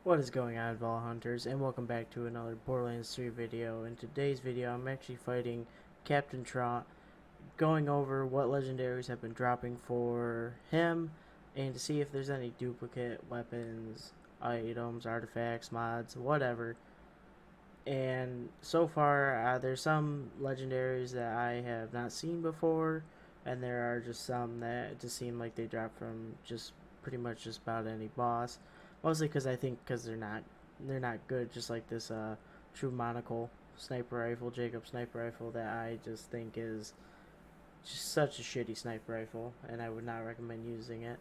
What is going on, Vol Hunters, and welcome back to another Borderlands 3 video. In today's video, I'm actually fighting Captain Traunt, going over what legendaries have been dropping for him, and to see if there's any duplicate weapons, items, artifacts, mods, whatever. And so far, there's some legendaries that I have not seen before, and there are just some that just seem like they drop from just pretty much just about any boss. Mostly because I think because they're not good. Just like this true monocle sniper rifle, Jacob sniper rifle, that I just think is just such a shitty sniper rifle, and I would not recommend using it.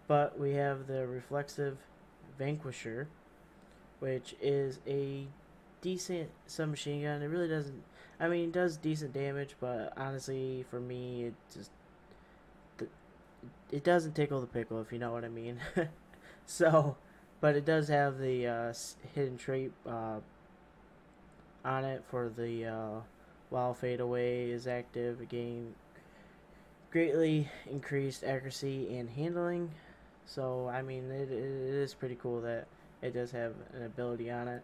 But we have the Reflexive Vanquisher, which is a decent submachine gun. It really doesn't. I mean, it does decent damage, but honestly, for me, it doesn't tickle the pickle, if you know what I mean. So, but it does have the hidden trait on it for the while fade away is active. Again, greatly increased accuracy and handling. So, I mean, it is pretty cool that it does have an ability on it.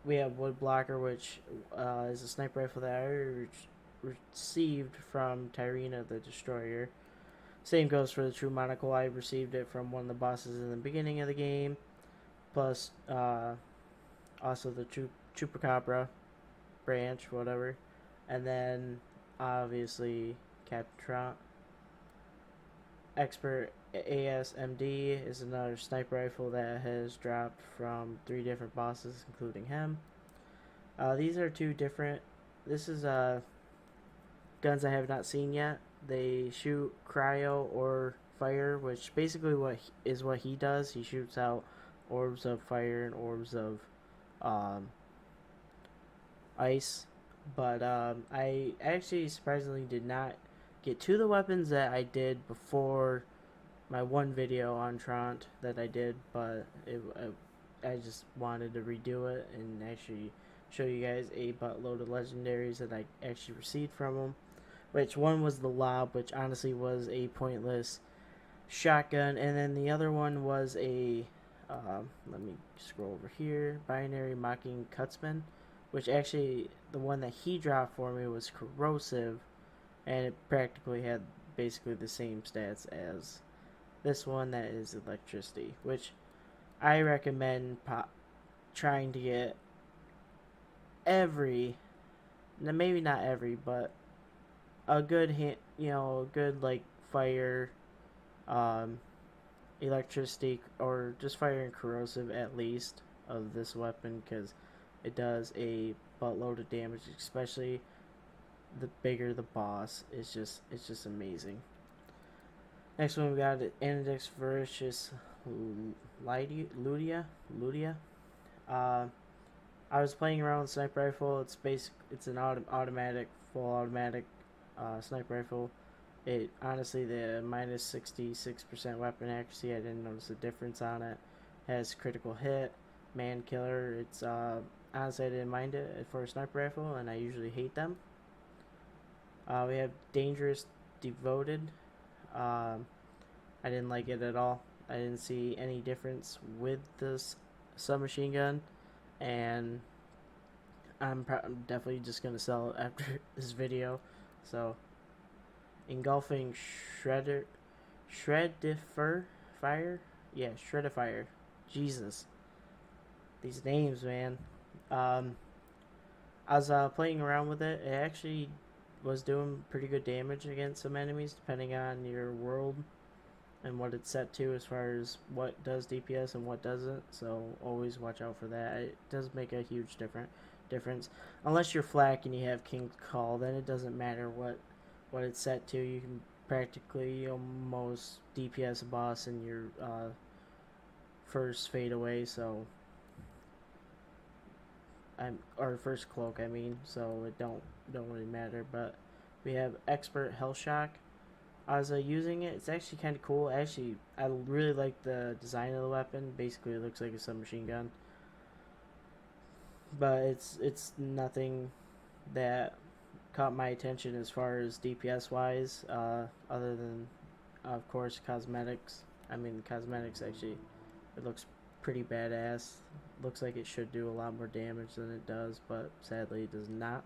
We have Wood Blocker, which is a sniper rifle that I received from Tyrina the Destroyer. Same goes for the True Monocle. I received it from one of the bosses in the beginning of the game. Plus, also the Chupacabra branch, whatever. And then, obviously, Captain Traunt. Expert ASMD is another sniper rifle that has dropped from 3 different bosses, including him. These are 2 different. This is guns I have not seen yet. They shoot cryo or fire, which basically what he does. He shoots out orbs of fire and orbs of ice. But I actually surprisingly did not get to the weapons that I did before my one video on Traunt that I did, but I just wanted to redo it and actually show you guys a buttload of legendaries that I actually received from them. Which one was the lob, which honestly was a pointless shotgun, and then the other one was a let me scroll over here, binary mocking cutsman, which actually the one that he dropped for me was corrosive, and it practically had basically the same stats as this one that is electricity, which I recommend trying to get every, maybe not every, but a good a good like fire, um, electricity, or just fire and corrosive at least of this weapon, because it does a buttload of damage, especially the bigger the boss. It's just amazing. Next one we got Annexed versus Lyuda. Uh, I was playing around with sniper rifle. It's an automatic, full automatic sniper rifle. It honestly, the minus 66% weapon accuracy, I didn't notice a difference on it. Has critical hit, man killer. It's honestly, I didn't mind it for a sniper rifle, and I usually hate them. We have Dangerous Devoted. I didn't like it at all. I didn't see any difference with this submachine gun, and I'm definitely just gonna sell it after this video. So, Engulfing Shredifier, yeah, Shredifier. Jesus, these names, man. Um, I was playing around with it. It actually was doing pretty good damage against some enemies, depending on your world and what it's set to as far as what does DPS and what doesn't. So always watch out for that. It does make a huge difference. Unless you're flak and you have King's Call, then it doesn't matter what it's set to. You can practically almost DPS a boss in your first fade away. So or first cloak, I mean. So it don't really matter. But we have Expert Hellshock. I was using it. It's actually kind of cool. Actually, I really like the design of the weapon. Basically, it looks like a submachine gun, but it's nothing that caught my attention as far as DPS wise. Other than, of course, cosmetics. I mean, cosmetics actually, it looks pretty badass. Looks like it should do a lot more damage than it does, but sadly it does not.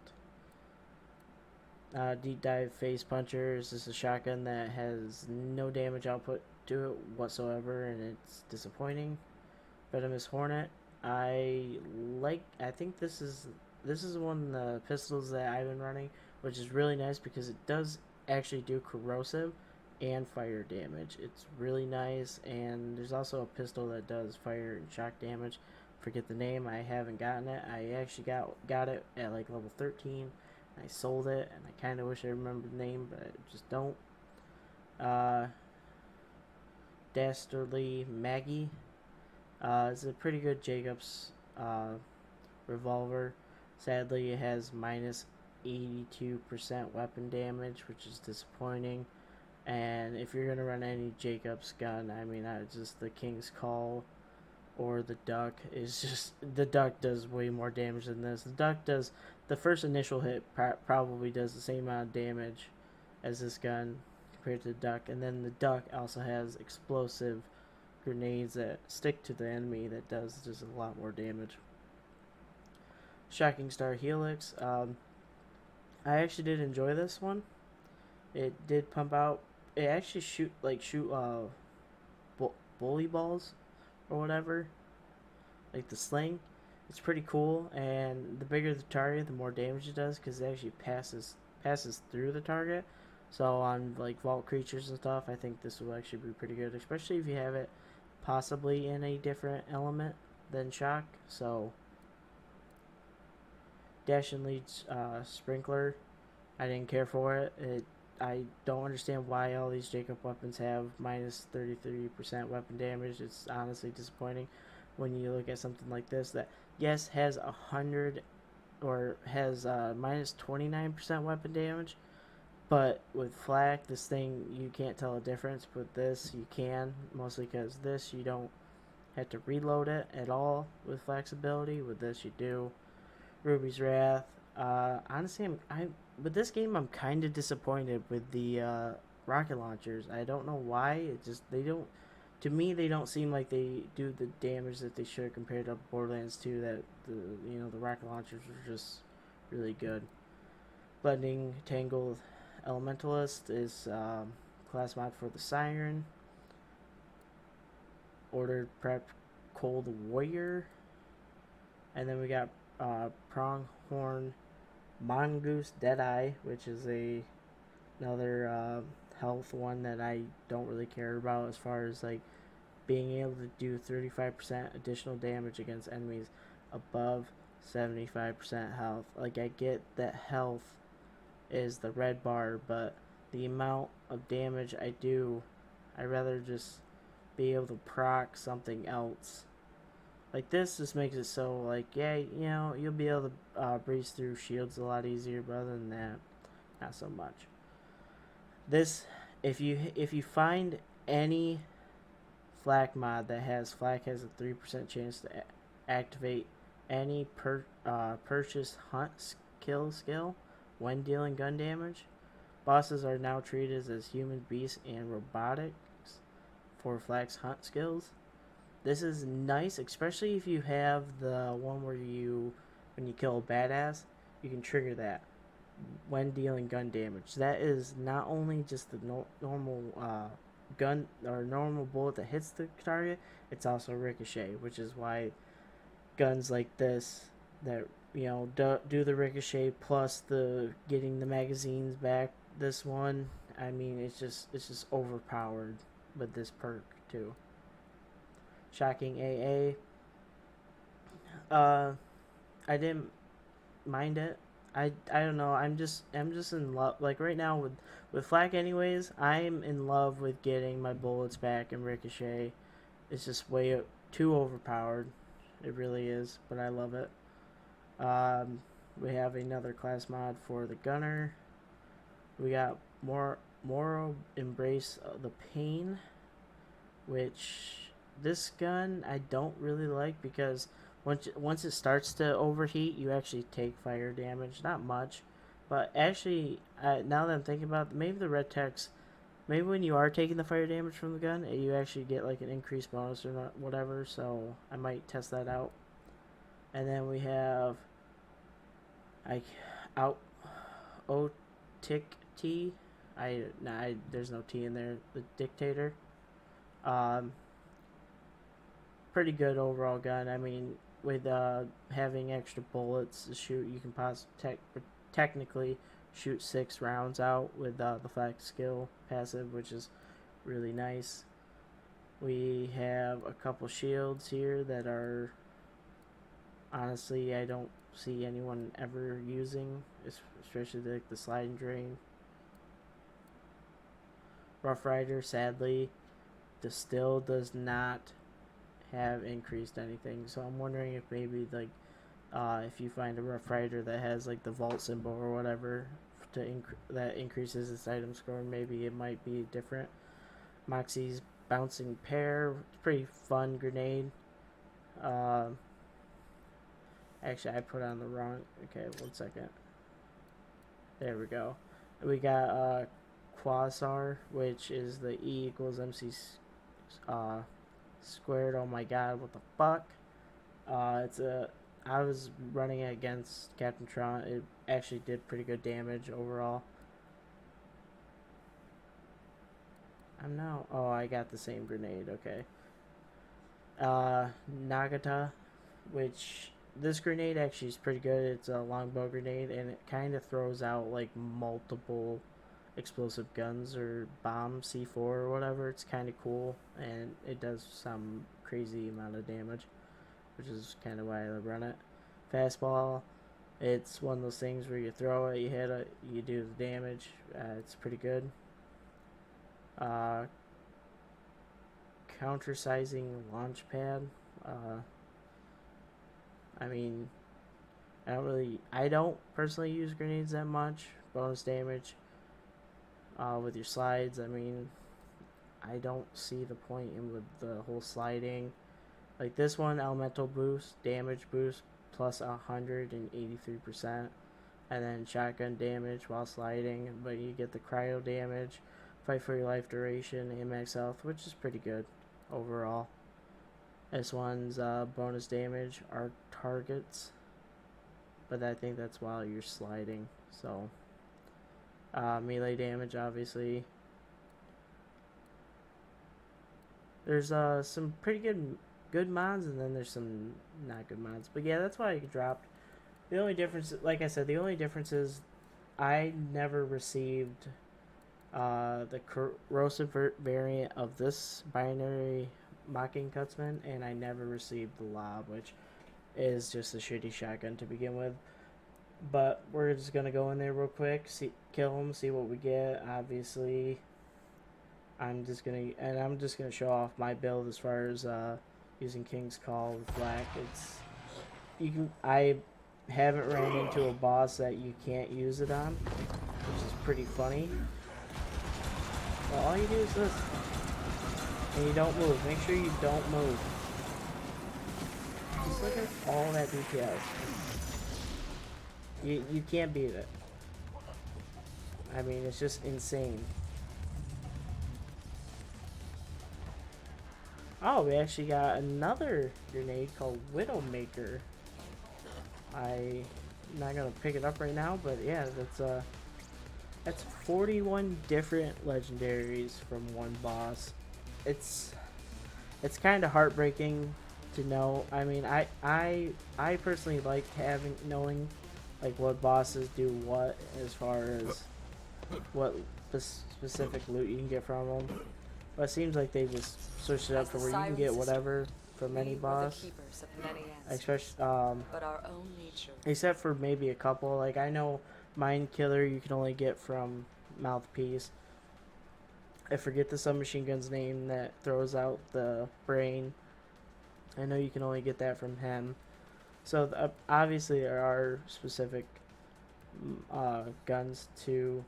Deep Dive Face Puncher is just a shotgun that has no damage output to it whatsoever, and it's disappointing. Venomous Hornet. I think this is one of the pistols that I've been running, which is really nice because it does actually do corrosive and fire damage. It's really nice, and there's also a pistol that does fire and shock damage. Forget the name. I haven't gotten it. I actually got it at like level 13. I sold it, and I kind of wish I remembered the name, but I just don't. Dastardly Maggie. It's a pretty good Jacobs revolver. Sadly, it has minus 82% weapon damage, which is disappointing. And if you're gonna run any Jacobs gun, I mean, just the King's Call or the Duck is just, the Duck does way more damage than this. The Duck does, the first initial hit probably does the same amount of damage as this gun compared to the Duck, and then the Duck also has explosive grenades that stick to the enemy that does just a lot more damage. Shocking Star Helix. I actually did enjoy this one. It did pump out. It actually shoot bully balls or whatever, like the sling. It's pretty cool, and the bigger the target, the more damage it does, because it actually passes through the target. So on like vault creatures and stuff, I think this will actually be pretty good, especially if you have it possibly in a different element than shock. So Dashn'Lead's sprinkler, I didn't care for it. I don't understand why all these Jacob weapons have minus 33% weapon damage. It's honestly disappointing when you look at something like this that, yes, has 100 or has minus 29% weapon damage, but with flak, this thing, you can't tell a difference. With this, you can, mostly because this, you don't have to reload it at all with flexibility. With this, you do. Ruby's Wrath. Honestly, with this game, I'm kind of disappointed with the rocket launchers. I don't know why. It just, to me, they don't seem like they do the damage that they should compared to Borderlands 2. That the rocket launchers were just really good. Blending Tangled Elementalist is class mod for the Siren. Ordered Prep Cold Warrior, and then we got Pronghorn Mongoose Deadeye, which is another health one that I don't really care about, as far as like being able to do 35% additional damage against enemies above 75% health. Like, I get that health is the red bar, but the amount of damage I do, I'd rather just be able to proc something else. Like, this just makes it so, like, yeah, you'll be able to breeze through shields a lot easier, but other than that, not so much. This, if you find any flak mod that has a 3% chance to activate any purchase hunt kill skill when dealing gun damage. Bosses are now treated as human, beasts, and robotics for flak's hunt skills. This is nice, especially if you have the one where when you kill a badass, you can trigger that when dealing gun damage. That is not only just the normal gun or normal bullet that hits the target, it's also ricochet, which is why guns like this that do the ricochet plus the getting the magazines back, this one, I mean, it's just overpowered with this perk too. Shocking AA. I didn't mind it. I don't know. I'm just in love. Like, right now with flak anyways, I'm in love with getting my bullets back and ricochet. It's just way too overpowered. It really is, but I love it. We have another class mod for the gunner. We got more Embrace the Pain, which this gun I don't really like, because once it starts to overheat, you actually take fire damage. Not much, but actually, now that I'm thinking about it, maybe the red text maybe when you are taking the fire damage from the gun, you actually get like an increased bonus or not, whatever. So I might test that out. And then we have out Otchty. There's no T in there. The Dictator. Um, Pretty good overall gun. I mean, with having extra bullets to shoot, you can technically shoot 6 rounds out with the flex skill passive, which is really nice. We have a couple shields here that are, honestly, I don't see anyone ever using, especially the sliding drain. Rough Rider, sadly, still does not have increased anything, so I'm wondering if maybe like if you find a Rough Rider that has like the vault symbol or whatever that increases its item score, maybe it might be different. Moxie's Bouncing Pear, pretty fun grenade. Actually, I put on the wrong. Okay, 1 second. There we go. We got Quasar, which is the E equals MC squared. Oh my god, what the fuck? I was running against Captain Traunt. It actually did pretty good damage overall. Oh, I got the same grenade. Okay. Nagata, which this grenade actually is pretty good. It's a longbow grenade, and it kind of throws out like multiple explosive guns or bombs, C4 or whatever. It's kind of cool, and it does some crazy amount of damage, which is kind of why I run it. Fastball, it's one of those things where you throw it, you hit it, you do the damage. It's pretty good. Counter-sizing launch pad. I mean, I don't personally use grenades that much. Bonus damage with your slides. I mean, I don't see the point in with the whole sliding. Like this one, elemental boost, damage boost plus 183%, and then shotgun damage while sliding. But you get the cryo damage, fight for your life duration, and max health, which is pretty good overall. This one's bonus damage, arc targets, but I think that's while you're sliding. So melee damage, obviously. There's some pretty good mods, and then there's some not good mods. But yeah, that's why I dropped. The only difference, like I said, the only difference is I never received the corrosive variant of this binary mocking cutsman, and I never received the lob, which is just a shitty shotgun to begin with. But we're just gonna go in there real quick, kill him, see what we get. Obviously, I'm just gonna show off my build as far as using King's Call with Black. I haven't ran into a boss that you can't use it on, which is pretty funny. Well, all you do is this, and you don't move. Make sure you don't move. Just look at all that DPS. You can't beat it. I mean, it's just insane. Oh, we actually got another grenade called Widowmaker. I'm not gonna pick it up right now, but yeah, that's 41 different legendaries from one boss. It's kind of heartbreaking to know. I mean, I personally like knowing like what bosses do what as far as what specific loot you can get from them. But it seems like they just switched it up to where you can get whatever from any boss. Especially, except for maybe a couple. Like I know Mind Killer you can only get from Mouthpiece. I forget the submachine gun's name that throws out the brain. I know you can only get that from him. So obviously there are specific guns to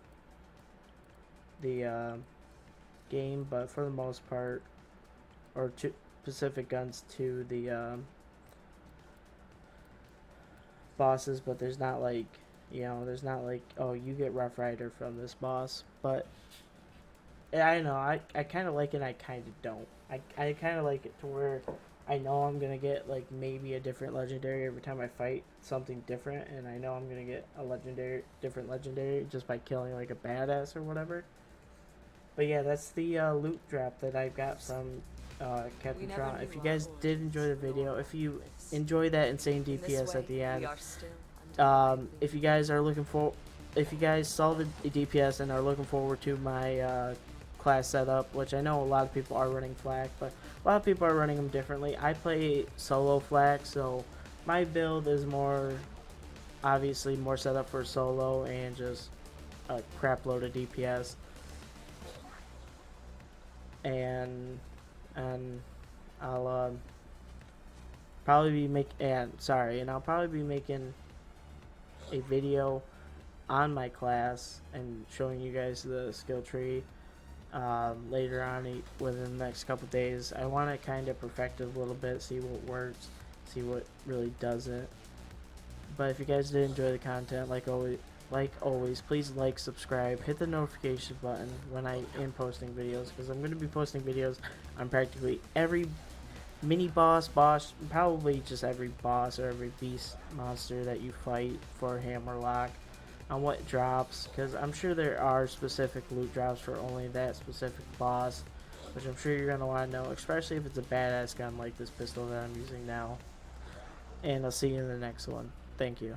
the game, but for the most part, or specific guns to the bosses, but there's not like, oh, you get Rough Rider from this boss. But I know, I kind of like it, I kind of don't. I kind of like it to where I know I'm going to get, like, maybe a different legendary every time I fight something different, and I know I'm going to get a different legendary just by killing, like, a badass or whatever. But yeah, that's the loot drop that I got from Captain Traunt. If you guys did enjoy the video, if you enjoy that insane DPS at the end, if you guys are looking for, if you guys saw the DPS and are looking forward to my class setup, which I know a lot of people are running Flak, but a lot of people are running them differently. I play solo Flak, so my build is more, obviously more set up for solo and just a crap load of DPS. And I'll probably be I'll probably be making a video on my class and showing you guys the skill tree later on within the next couple days. I want to kind of perfect it a little bit, see what works, see what really doesn't. But if you guys did enjoy the content, like always, please like, subscribe, hit the notification button when I am posting videos, because I'm going to be posting videos on practically every mini boss, probably just every boss or every beast monster that you fight for Hammerlock, on what drops, because I'm sure there are specific loot drops for only that specific boss, which I'm sure you're going to want to know, especially if it's a badass gun like this pistol that I'm using now. And I'll see you in the next one. Thank you.